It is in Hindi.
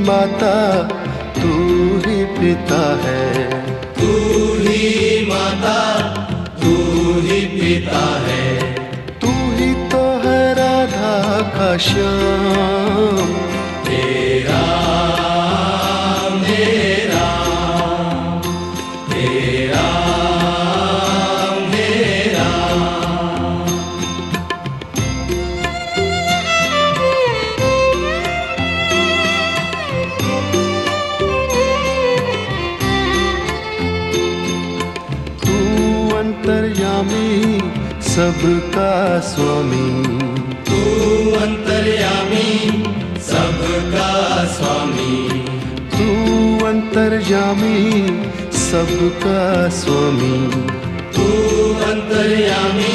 माता तू ही पिता है, तू ही माता तू ही पिता है, तू ही तो है राधा का श्याम। तेरा मेरा तेरा मेरा। तू अंतर्यामी सबका स्वामी, तू अंतर्यामी सबका स्वामी, तू अंतर्यामी सबका स्वामी, तू अंतर्यामी